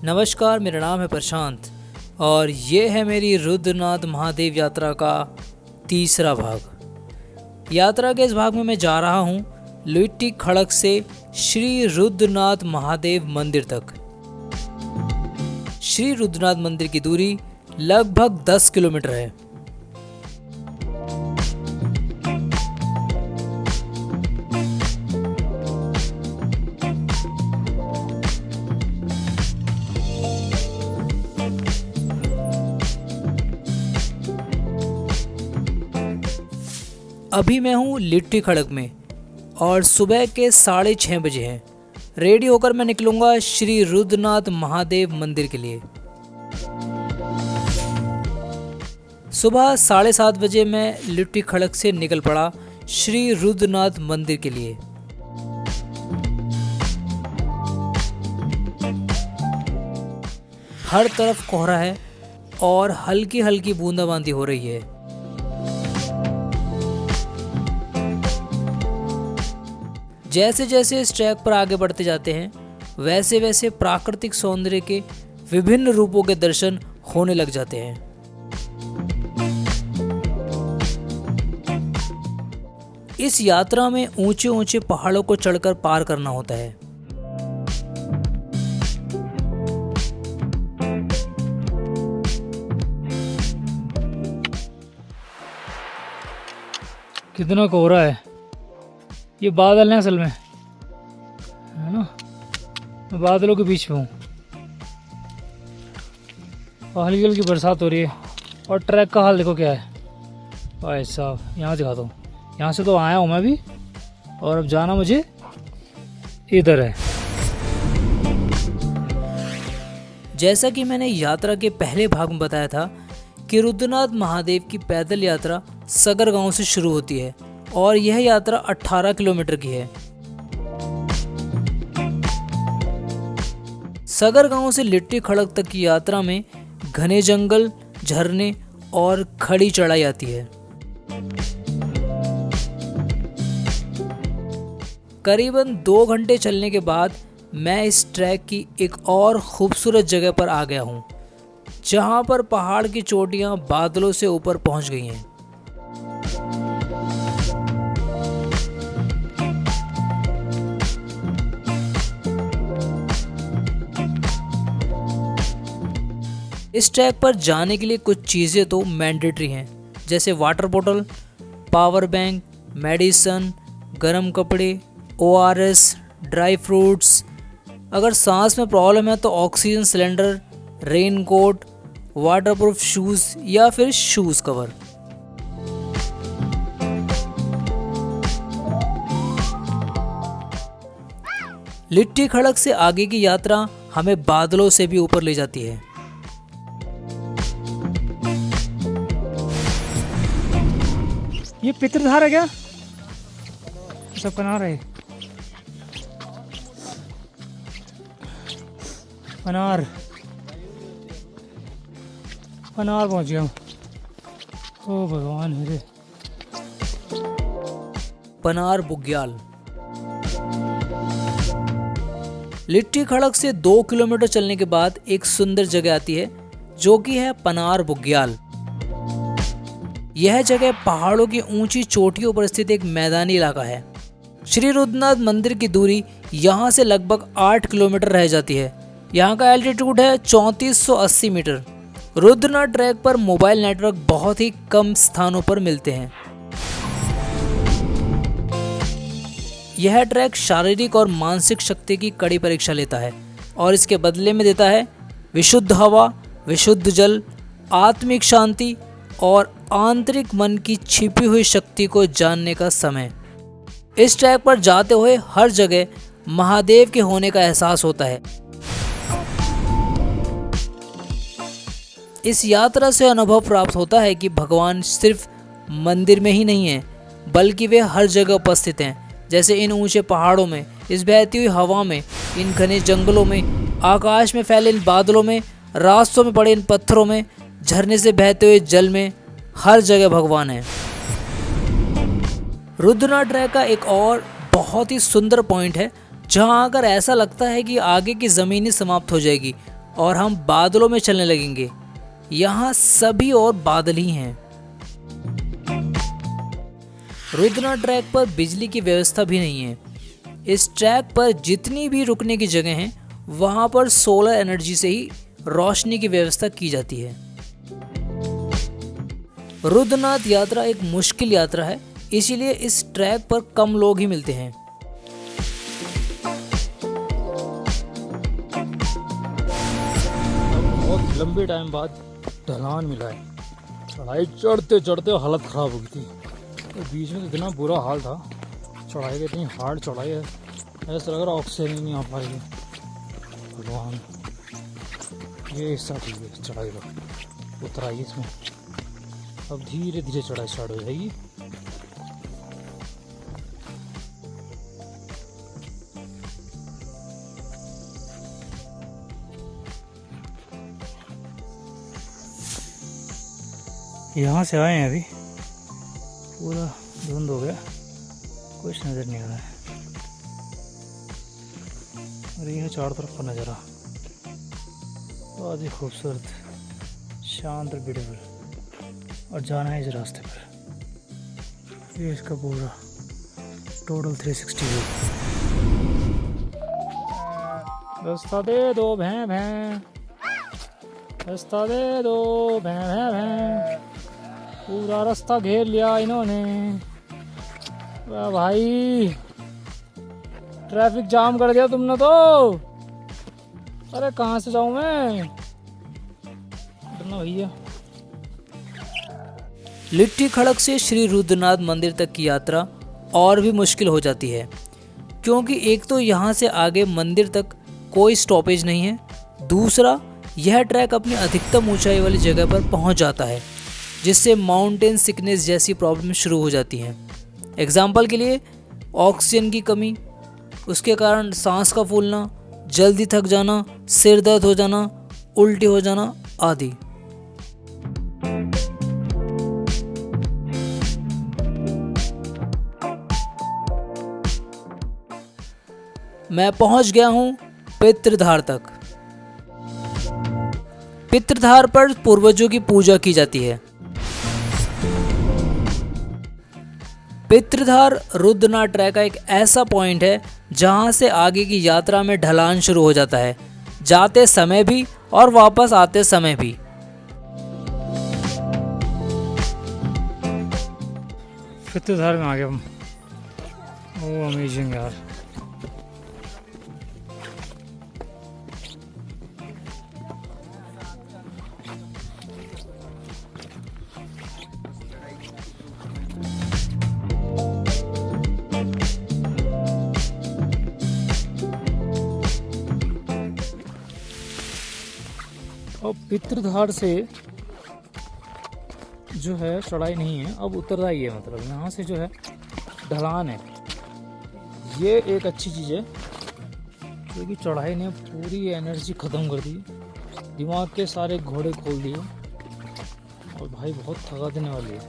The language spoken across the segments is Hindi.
नमस्कार, मेरा नाम है प्रशांत और ये है मेरी रुद्रनाथ महादेव यात्रा का तीसरा भाग। यात्रा के इस भाग में मैं जा रहा हूँ लिट्टी खड़क से श्री रुद्रनाथ महादेव मंदिर तक। श्री रुद्रनाथ मंदिर की दूरी लगभग 10 किलोमीटर है। अभी मैं हूँ लिट्टी खड़क में और सुबह के 6:30 बजे हैं। रेडी होकर मैं निकलूंगा श्री रुद्रनाथ महादेव मंदिर के लिए। सुबह 7:30 बजे मैं लिट्टी खड़क से निकल पड़ा श्री रुद्रनाथ मंदिर के लिए। हर तरफ कोहरा है और हल्की हल्की बूंदाबांदी हो रही है। जैसे जैसे इस ट्रैक पर आगे बढ़ते जाते हैं वैसे वैसे प्राकृतिक सौंदर्य के विभिन्न रूपों के दर्शन होने लग जाते हैं। इस यात्रा में ऊंचे ऊंचे पहाड़ों को चढ़कर पार करना होता है। कितना कोहरा है। ये बादल हैं असल में, है ना। मैं बादलों के बीच में हूँ और हल्की हल्की बरसात हो रही है। और ट्रैक का हाल देखो क्या है भाई साहब। यहाँ दिखाता हूँ, यहाँ से तो आया हूँ मैं भी और अब जाना मुझे इधर है। जैसा कि मैंने यात्रा के पहले भाग में बताया था कि रुद्रनाथ महादेव की पैदल यात्रा सगर गांव से शुरू होती है और यह यात्रा 18 किलोमीटर की है। सगर गांव से लिट्टी खड़क तक की यात्रा में घने जंगल, झरने और खड़ी चढ़ाई आती है। करीबन 2 घंटे चलने के बाद मैं इस ट्रैक की एक और खूबसूरत जगह पर आ गया हूँ, जहाँ पर पहाड़ की चोटियाँ बादलों से ऊपर पहुँच गई हैं। इस ट्रैक पर जाने के लिए कुछ चीज़ें तो मैंडेटरी हैं, जैसे वाटर बोतल, पावर बैंक, मेडिसन, गर्म कपड़े, ORS, ड्राई फ्रूट्स। अगर सांस में प्रॉब्लम है तो oxygen cylinder, raincoat, waterproof shoes या फिर शूज़ कवर। लिट्टी खड़क से आगे की यात्रा हमें बादलों से भी ऊपर ले जाती है। ये पितृधार है क्या? सब पनार है। पनार पनार पहुंच गया। ओ भगवान मेरे। पनार बुग्याल। लिट्टी खड़क से 2 किलोमीटर चलने के बाद एक सुंदर जगह आती है जो कि है पनार बुग्याल। यह जगह पहाड़ों की ऊंची चोटियों पर स्थित एक मैदानी इलाका है। श्री रुद्रनाथ मंदिर की दूरी यहाँ से लगभग 8 किलोमीटर रह जाती है। यहाँ का एल्टीट्यूड है 3480 मीटर। रुद्रनाथ ट्रैक पर मोबाइल नेटवर्क बहुत ही कम स्थानों पर मिलते हैं। यह ट्रैक शारीरिक और मानसिक शक्ति की कड़ी परीक्षा लेता है और इसके बदले में देता है विशुद्ध हवा, विशुद्ध जल, आत्मिक शांति और आंतरिक मन की छिपी हुई शक्ति को जानने का समय। इस ट्रैक पर जाते हुए हर जगह महादेव के होने का एहसास होता है। इस यात्रा से अनुभव प्राप्त होता है कि भगवान सिर्फ मंदिर में ही नहीं है, बल्कि वे हर जगह उपस्थित हैं। जैसे इन ऊंचे पहाड़ों में, इस बहती हुई हवा में, इन घने जंगलों में, आकाश में फैले इन बादलों में, रास्तों में पड़े इन पत्थरों में, झरने से बहते हुए जल में, हर जगह भगवान है। रुद्रनाथ ट्रैक का एक और बहुत ही सुंदर पॉइंट है जहां अगर ऐसा लगता है कि आगे की ज़मीन ही समाप्त हो जाएगी, और हम बादलों में चलने लगेंगे। यहाँ सभी और बादल ही हैं। रुद्रनाथ ट्रैक पर बिजली की व्यवस्था भी नहीं है। इस ट्रैक पर जितनी भी रुकने की जगह हैं वहाँ पर सोलर एनर्जी से ही रोशनी की व्यवस्था की जाती है। रुद्रनाथ यात्रा एक मुश्किल यात्रा है, इसीलिए इस ट्रैक पर कम लोग ही मिलते हैं। बहुत लंबे टाइम बाद ढलान मिला है। चढ़ाई चढ़ते चढ़ते हालत ख़राब हो गई थी। तो बीच में इतना बुरा हाल था, चढ़ाई की इतनी हार्ड चढ़ाई है, ऐसा लग रहा ऑक्सीजन ही नहीं आ पा रही है। भगवान, ये हिस्सा ठीक है चढ़ाई का, उतराई इसमें। अब धीरे धीरे चढ़ाई स्टार्ट हो जाएगी। यहाँ से आए हैं अभी, पूरा धुंध हो गया, कुछ नज़र नहीं आ रहा है। और ये चारों तरफ का नज़ारा बहुत ही खूबसूरत, शांत और ब्यूटीफुल। और जाना है इस रास्ते पर। ये इसका पूरा टोटल 360 व्यू। रास्ता दे दो भैं भैं, रास्ता दे दो भैं भैं भैं। पूरा रास्ता घेर लिया इन्होंने। वाह भाई, ट्रैफिक जाम कर दिया तुमने तो। अरे कहाँ से जाऊँ मैं, भैया। लिट्टी खड़क से श्री रुद्रनाथ मंदिर तक की यात्रा और भी मुश्किल हो जाती है, क्योंकि एक तो यहाँ से आगे मंदिर तक कोई स्टॉपेज नहीं है, दूसरा यह ट्रैक अपनी अधिकतम ऊंचाई वाली जगह पर पहुँच जाता है, जिससे माउंटेन सिकनेस जैसी प्रॉब्लम शुरू हो जाती हैं। एग्जाम्पल के लिए ऑक्सीजन की कमी, उसके कारण सांस का फूलना, जल्दी थक जाना, सिर दर्द हो जाना, उल्टी हो जाना आदि। मैं पहुंच गया हूं पितृधार तक। पितृधार पर पूर्वजों की पूजा की जाती है। पितृधार रुद्रनाथ ट्रैक का एक ऐसा पॉइंट है जहां से आगे की यात्रा में ढलान शुरू हो जाता है, जाते समय भी और वापस आते समय भी। पितृधार में आ गए हम। ओ अमेजिंग यार। अब पितृधार से जो है चढ़ाई नहीं है, अब उतराई है। मतलब यहाँ से जो है ढलान है। ये एक अच्छी चीज़ है, क्योंकि चढ़ाई ने पूरी एनर्जी ख़त्म कर दी, दिमाग के सारे घोड़े खोल दिए। और भाई बहुत थका देने वाली है।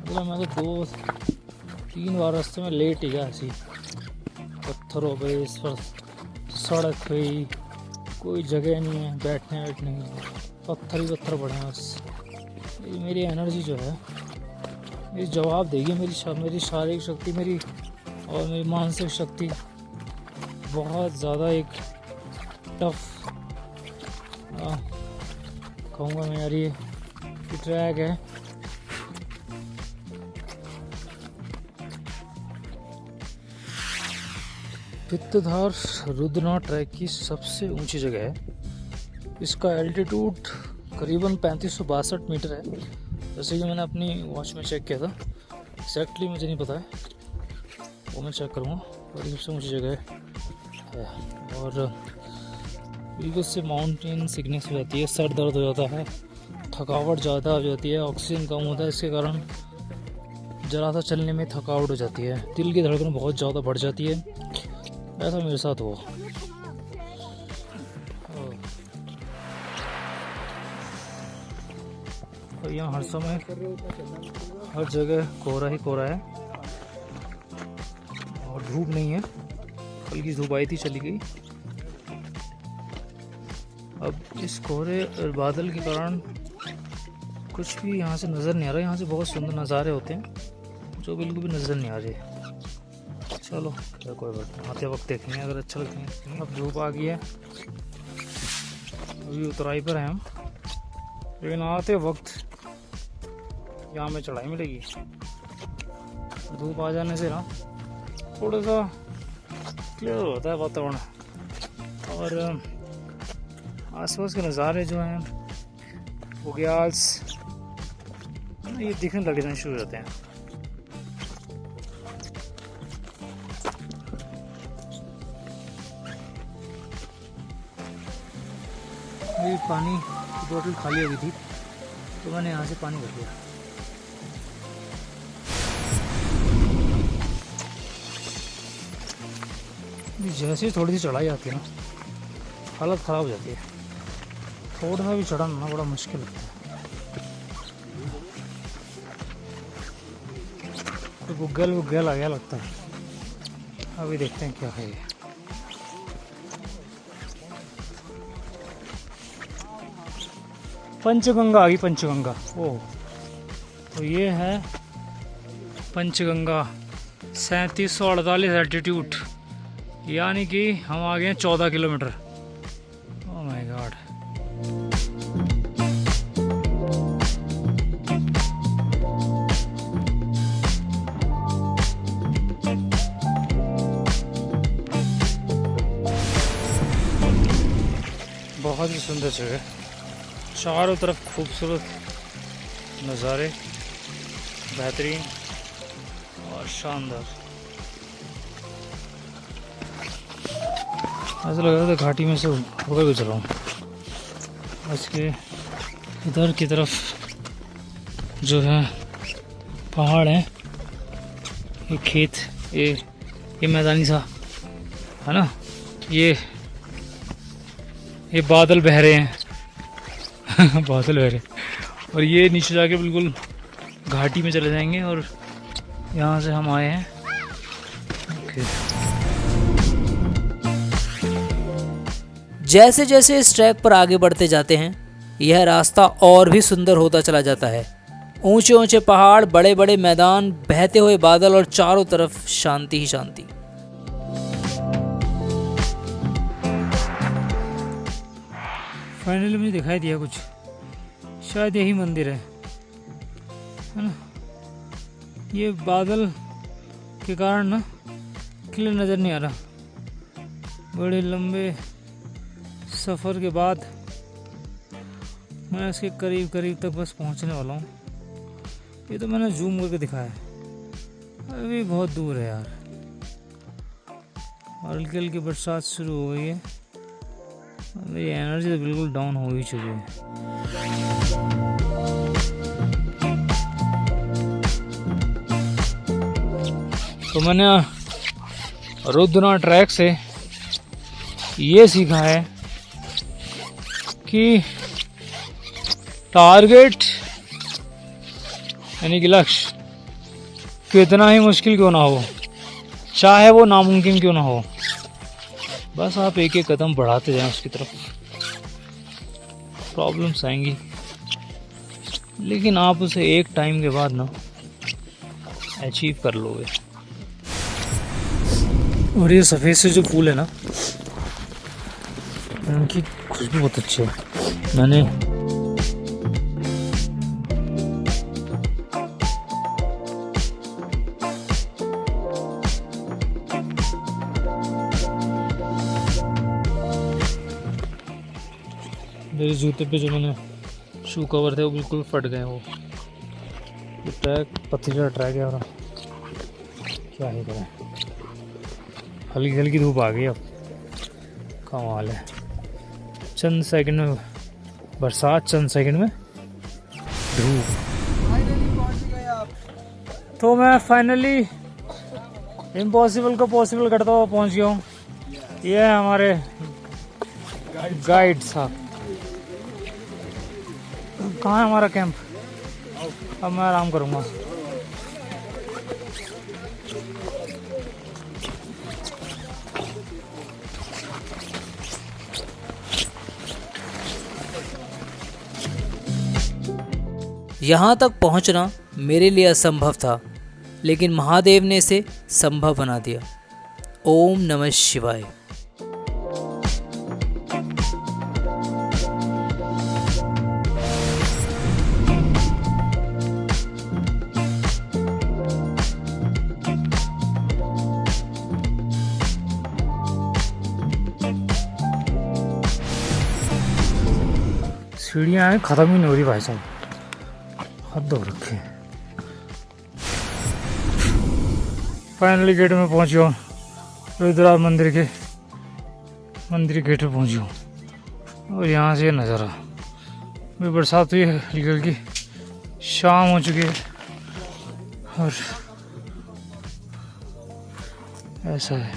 मतलब मैं तो 2-3 बार रास्ते में लेट ही गया। ऐसी पत्थर हो गए, इस पर सड़क हुई, कोई जगह नहीं है बैठने की, पत्थर ही पत्थर पड़े हैं बस। मेरी एनर्जी जो है मेरी जवाब देगी। मेरी शारीरिक शक्ति मेरी और मेरी मानसिक शक्ति बहुत ज़्यादा एक टफ कहूँगा मैं यार। ये ट्रैक है, पितृधार रुद्रनाथ ट्रैक की सबसे ऊंची जगह है। इसका एल्टीट्यूड करीबन 3562 मीटर है। जैसे कि मैंने अपनी वॉच में चेक किया था, एग्जैक्टली मुझे नहीं पता है, वो मैं चेक करूँगा। और सबसे ऊंची जगह है। और बिल्कुल से माउंटेन सिकनेस हो जाती है, सर दर्द हो जाता है, थकावट ज़्यादा हो जाती है, ऑक्सीजन कम होता है, इसके कारण ज़रा सा चलने में थकावट हो जाती है, दिल की धड़कन बहुत ज़्यादा बढ़ जाती है। ऐसा मेरे साथ हुआ। और यहाँ हर समय हर जगह कोहरा ही कोहरा है और धूप नहीं है। हल्की धूप आई थी, चली गई। अब इस कोहरे और बादल के कारण कुछ भी यहाँ से नज़र नहीं आ रहा। यहाँ से बहुत सुंदर नज़ारे होते हैं जो बिल्कुल भी नज़र नहीं आ रहे। चलो कोई बात नहीं, आते वक्त देखेंगे अगर अच्छा लगेंगे। अब धूप आ गई है, अभी उतराई पर हैं हम, लेकिन आते वक्त यहाँ में चढ़ाई मिलेगी। धूप आ जाने से ना थोड़ा सा क्लियर होता है वातावरण और आसपास के नज़ारे जो हैं बुग्याल्स ये दिखने लगने शुरू हो जाते हैं। मेरी पानी की बोतल खाली हो गई थी तो मैंने यहाँ से पानी भर लिया। जैसे थोड़ी सी चढ़ाई आती है ना हालत ख़राब हो जाती है। थोड़ा सा भी चढ़ाना बड़ा मुश्किल लगता है। तो बुग्गल आ गया लगता है। अभी देखते हैं क्या है ये। पंचगंगा आ गई, पंचगंगा। ओह, तो ये है पंचगंगा 3748 एल्टीट्यूड, यानी कि हम आ गए हैं 14 किलोमीटर। Oh my God. बहुत ही सुंदर जगह, चारों तरफ खूबसूरत नज़ारे, बेहतरीन और शानदार। ऐसा लग रहा था घाटी में से होकर गुजर रहा हूँ। इसके इधर की तरफ जो है पहाड़ है, ये खेत, ये मैदानी सा है ना, ये बादल बह रहे हैं बादल बह रहे हैं और ये नीचे जाके बिल्कुल घाटी में चले जाएंगे और यहाँ से हम आए हैं। जैसे जैसे इस ट्रैक पर आगे बढ़ते जाते हैं यह रास्ता और भी सुंदर होता चला जाता है। ऊंचे ऊंचे पहाड़, बड़े बड़े मैदान, बहते हुए बादल और चारों तरफ शांति ही शांति। फाइनली मुझे दिखाई दिया कुछ, शायद यही मंदिर है ना। ये बादल के कारण ना क्लियर नज़र नहीं आ रहा। बड़े लंबे सफ़र के बाद मैं इसके करीब करीब तक बस पहुंचने वाला हूँ। ये तो मैंने जूम करके दिखाया है, अभी बहुत दूर है यार। और हल्की हल्की बरसात शुरू हो गई है। मेरी एनर्जी तो बिल्कुल डाउन हो ही चुकी है। तो मैंने रुद्रनाथ ट्रैक से ये सीखा है कि टारगेट यानी कि लक्ष्य कितना ही मुश्किल क्यों ना हो, चाहे वो नामुमकिन क्यों ना हो, बस आप एक एक कदम बढ़ाते जाएं उसकी तरफ। प्रॉब्लम्स आएंगी लेकिन आप उसे एक टाइम के बाद ना अचीव कर लोगे। और ये सफ़ेद से जो फूल है ना, उनकी खुशबू बहुत अच्छी है। मैंने मेरे जूते पे जो मैंने शू कवर थे वो बिल्कुल फट गए। वो ट्रैक पथरीला ट्रैक है और क्या ही करें। हल्की हल्की धूप आ गई, अब कमाल है। चंद सेकंड में बरसात, चंद सेकंड में धूप। तो मैं फाइनली इम्पॉसिबल को पॉसिबल करता हुआ पहुंच गया हूँ। ये है हमारे गाइड साहब। कहाँ है हमारा कैंप? अब मैं आराम करूँगा। यहाँ तक पहुँचना मेरे लिए असंभव था, लेकिन महादेव ने इसे संभव बना दिया। ओम नमः शिवाय। सीढ़ियाँ हैं, ख़त्म ही नहीं हो रही भाई साहब, हद हो रखे। फाइनली गेट में पहुँच गया हूँ, रुद्रनाथ मंदिर गेट पे पहुँच गया हूँ। और यहाँ से नज़ारा, भी बरसात हुई है हल्की हल्की, शाम हो चुकी है और ऐसा है।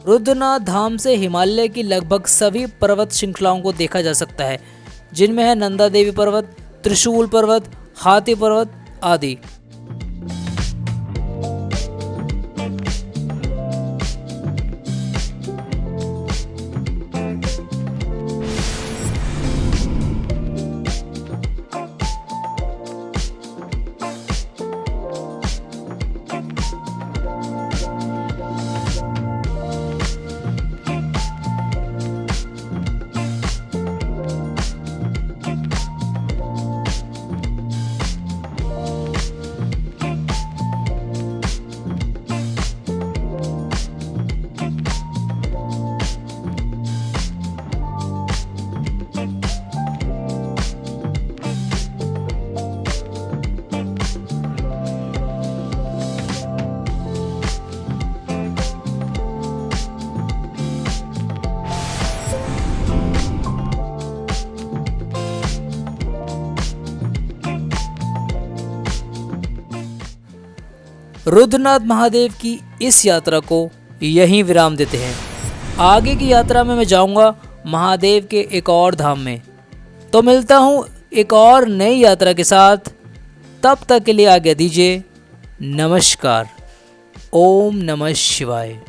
रुद्रनाथ धाम से हिमालय की लगभग सभी पर्वत श्रृंखलाओं को देखा जा सकता है, जिनमें है नंदा देवी पर्वत, त्रिशूल पर्वत, हाथी पर्वत आदि। रुद्रनाथ महादेव की इस यात्रा को यहीं विराम देते हैं। आगे की यात्रा में मैं जाऊंगा महादेव के एक और धाम में। तो मिलता हूं एक और नई यात्रा के साथ, तब तक के लिए आज्ञा दीजिए। नमस्कार। ओम नमः शिवाय।